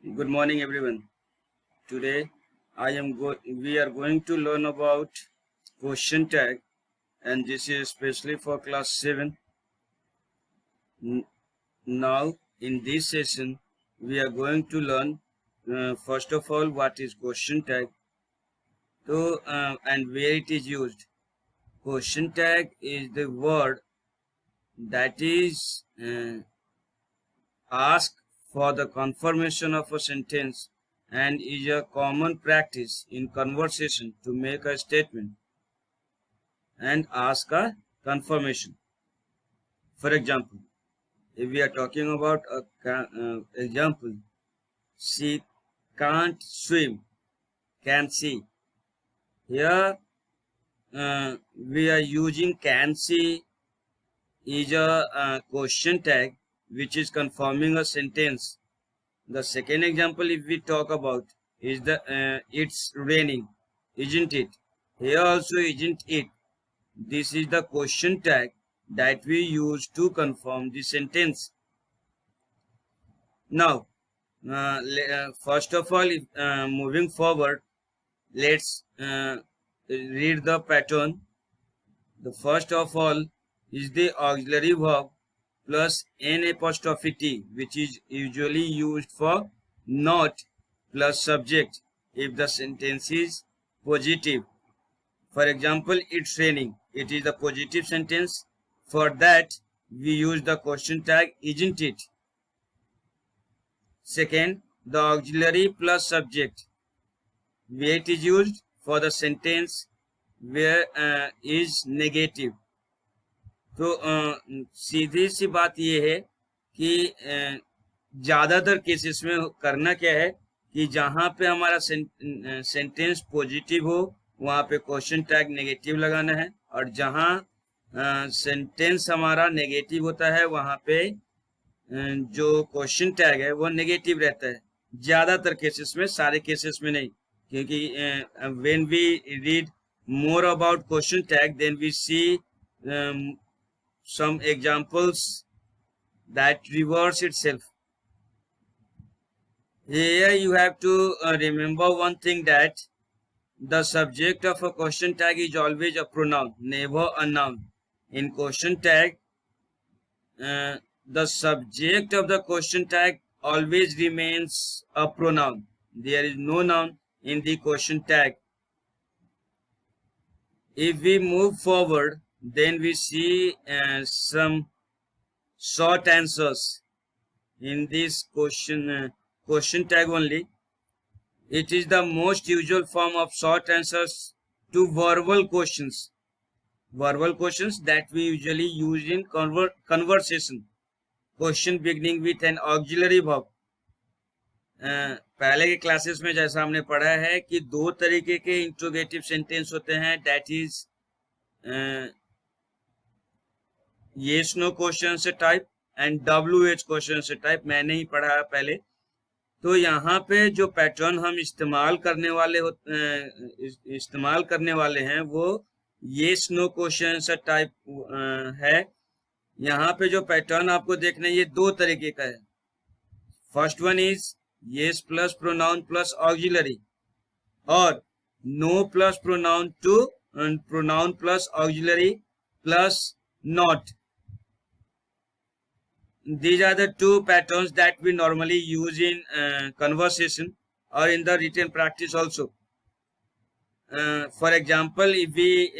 Good morning, everyone. Today, we are going to learn about question tag, and this is especially for class 7. Now, in this session, we are going to learn first of all what is question tag, and where it is used. Question tag is the word that is asked for the confirmation of a sentence and is a common practice in conversation to make a statement and ask a confirmation. For example, if we are talking about a example, she can't swim, can she? Here we are using can she is a question tag which is confirming a sentence. The second example, if we talk about, is the it's raining, isn't it? Here also, isn't it? This is the question tag that we use to confirm the sentence. Now, first of all, moving forward, let's read the pattern. The first of all is the auxiliary verb plus n apostrophe t, which is usually used for not plus subject if the sentence is positive. For example, it's raining. It is a positive sentence. For that, we use the question tag, isn't it? Second, the auxiliary plus subject, where it is used for the sentence where is negative. तो सीधी सी बात ये है कि ज़्यादातर cases में करना क्या है कि जहाँ पे हमारा सेंटेंस पॉजिटिव हो वहाँ पे क्वेश्चन टैग नेगेटिव लगाना है, और जहाँ सेंटेंस हमारा नेगेटिव होता है वहाँ पे जो क्वेश्चन टैग है वो नेगेटिव रहता है. ज़्यादातर केसेस में, सारे केसेस में नहीं, क्योंकि when we read more about question tag, then we see some examples that reverse itself. Here you have to remember one thing, that the subject of a question tag is always a pronoun, never a noun. In question tag, the subject of the question tag always remains a pronoun. There is no noun in the question tag. If we move forward, then we see some short answers in this question tag only. It is the most usual form of short answers to verbal questions. Verbal questions that we usually use in conversation. Question beginning with an auxiliary verb. पहले के classes में जैसा हमने पढ़ा है कि दो तरीके के इंट्रोगेटिव सेंटेंस होते हैं, that is yes no question से टाइप एंड WH क्वेश्चन से टाइप. मैंने ही पढ़ा है पहले. तो यहाँ पे जो पैटर्न हम इस्तेमाल करने वाले हैं वो येस नो क्वेश्चन से टाइप है. यहाँ पे जो पैटर्न आपको देखना है ये दो तरीके का है. First one is yes plus pronoun plus auxiliary, or no plus pronoun to pronoun plus auxiliary plus not. These are the two patterns that we normally use in conversation or in the written practice also. For example, if we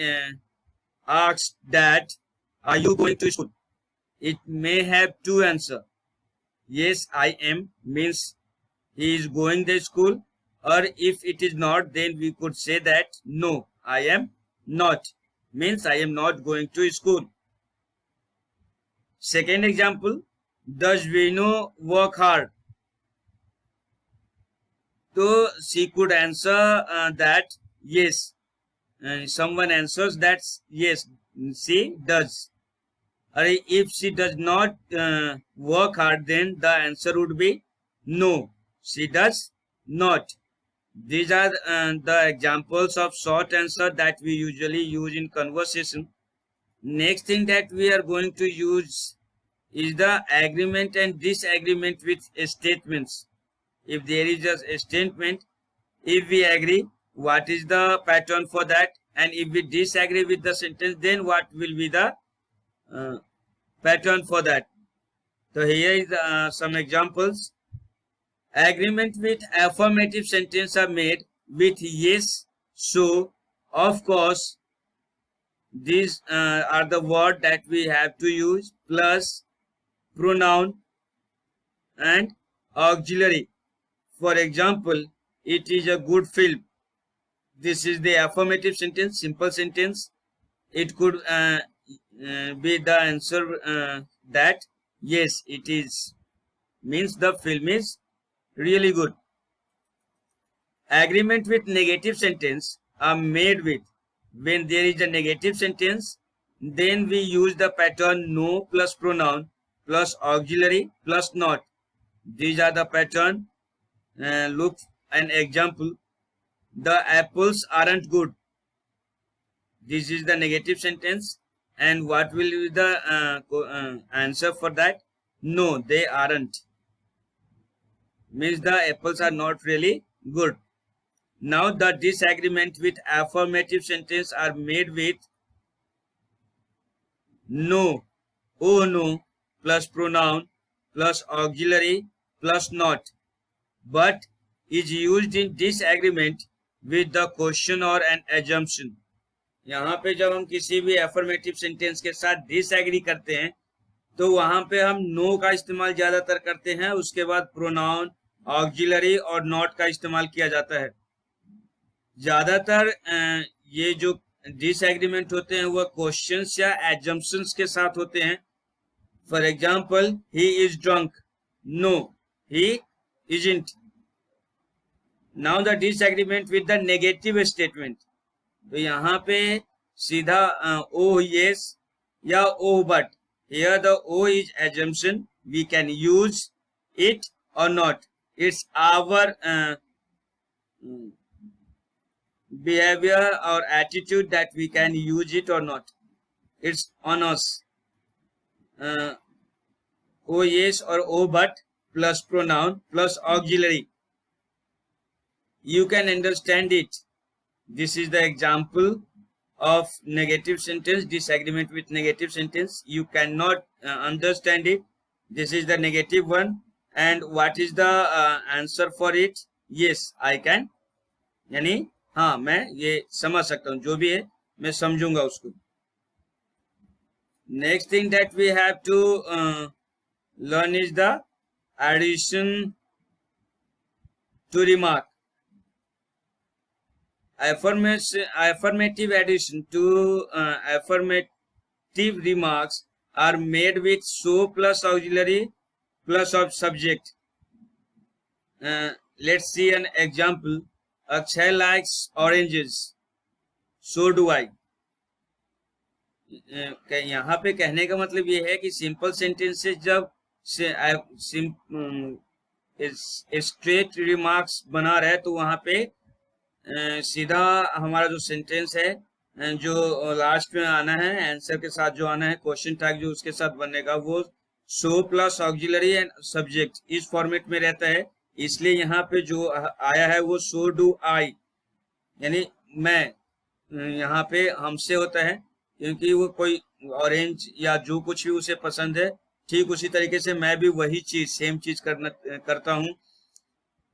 ask that, are you going to school? It may have two answers. Yes, I am means he is going to school, or if it is not, then we could say that no, I am not, means I am not going to school. Second example, does Venu work hard? So she could answer that yes. Someone answers that yes, she does. Or if she does not work hard, then the answer would be no, she does not. These are the examples of short answer that we usually use in conversation. Next thing that we are going to use is the agreement and disagreement with statements. if there is a statement, if we agree, what is the pattern for that, and if we disagree with the sentence, then what will be the pattern for that. So here is some examples. Agreement with affirmative sentence are made with yes, so, of course. These are the word that we have to use, plus pronoun and auxiliary. For example, it is a good film. This is the affirmative sentence, simple sentence. It could be the answer that yes, it is, means the film is really good. Agreement with negative sentence are made with, when there is a negative sentence, then we use the pattern no plus pronoun plus auxiliary plus not. These are the pattern. Look an example. The apples aren't good. This is the negative sentence, and what will be the answer for that? No, they aren't. Means the apples are not really good. Now the disagreement with affirmative sentence are made with no, oh no, plus pronoun plus auxiliary plus not, but is used in disagreement with the question or an assumption. यहाँ पे जब हम किसी भी affirmative sentence के साथ disagree करते हैं तो वहां पे हम no का इस्तेमाल ज्यादातर करते हैं, उसके बाद pronoun, auxiliary और not का इस्तेमाल किया जाता है. ज्यादातर ये जो डिसएग्रीमेंट होते हैं वो क्वेश्चंस या एजम्पशंस के साथ होते हैं. For example, he is drunk. No, he isn't. Now the disagreement with the negative statement. तो यहाँ पे सीधा ओ यस या oh but. Here the oh is assumption. We can use it or not. It's our behavior or attitude that we can use it or not. It's on us. O yes or O but plus pronoun plus auxiliary. You can understand it. This is the example of negative sentence, disagreement with negative sentence. You cannot understand it. This is the negative one. And what is the answer for it? Yes, I can. यानी हाँ, मैं ये समझ सकता हूँ, जो भी है मैं समझूंगा उसको. Next thing that we have to learn is the addition to remark. affirmative addition to affirmative remarks are made with so plus auxiliary plus of subject. Let's see an example. Akshay likes oranges. So do I. यहाँ पे कहने का मतलब ये है कि simple sentences जब straight remarks बना रहे तो वहाँ पे सीधा हमारा जो सेंटेंस है जो लास्ट में आना है, आंसर के साथ जो आना है, क्वेश्चन टैग जो उसके साथ बनेगा वो so plus auxiliary and subject इस फॉर्मेट में रहता है. इसलिए यहाँ पे जो आया है वो सो डू आई, यानी मैं. यहाँ पे हमसे होता है क्योंकि वो कोई ऑरेंज या जो कुछ भी उसे पसंद है, ठीक उसी तरीके से मैं भी वही चीज सेम चीज करता हूँ.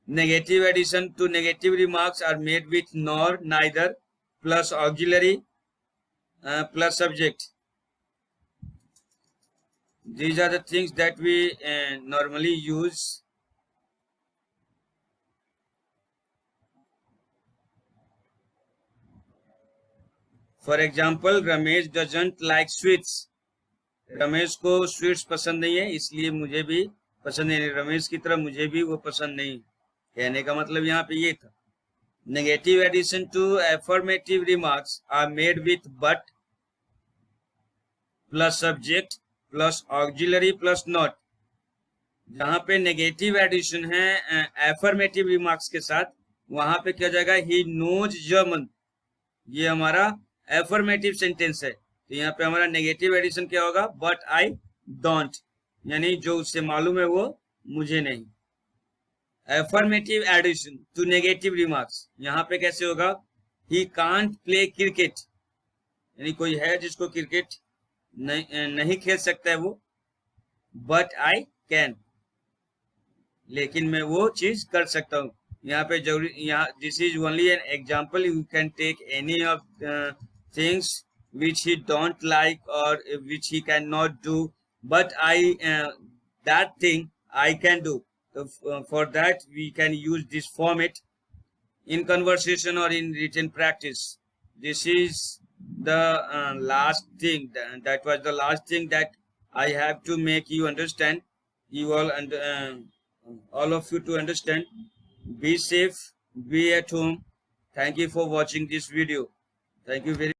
Negative addition to negative remarks are made with nor, neither, plus auxiliary, plus subject. These are the things that we normally use. For example, Ramesh doesn't like sweets. Ramesh को स्वीट्स पसंद नहीं है, इसलिए मुझे भी पसंद नहीं. रमेश की तरह मुझे भी वो पसंद नहीं. कहने का मतलब यहाँ पे ये था. Negative addition to affirmative remarks are made with but plus subject plus auxiliary plus not. जहां पे नेगेटिव एडिशन है एफर्मेटिव रिमार्क्स के साथ, वहां पे क्या जाएगा, ही नोज जर्मन. ये हमारा एफर्मेटिव सेंटेंस है, तो यहाँ पे हमारा नेगेटिव एडिशन क्या होगा, बट आई डोंट, यानी जो उससे मालूम है वो मुझे नहीं. Affirmative addition to negative remarks, यहाँ पे कैसे होगा? ही कांट प्ले क्रिकेट, यानी कोई है जिसको क्रिकेट नहीं खेल सकता है वो, बट आई कैन, लेकिन मैं वो चीज कर सकता हूँ। यहाँ पे जरूरी, यहाँ this is only an example, you can take any of things which he don't like or which he cannot do, but that thing I can do. So, for that we can use this format in conversation or in written practice. This is the last thing, that was the last thing that I have to make you understand, you all of you to understand. Be safe, be at home. Thank you for watching this video. Thank you very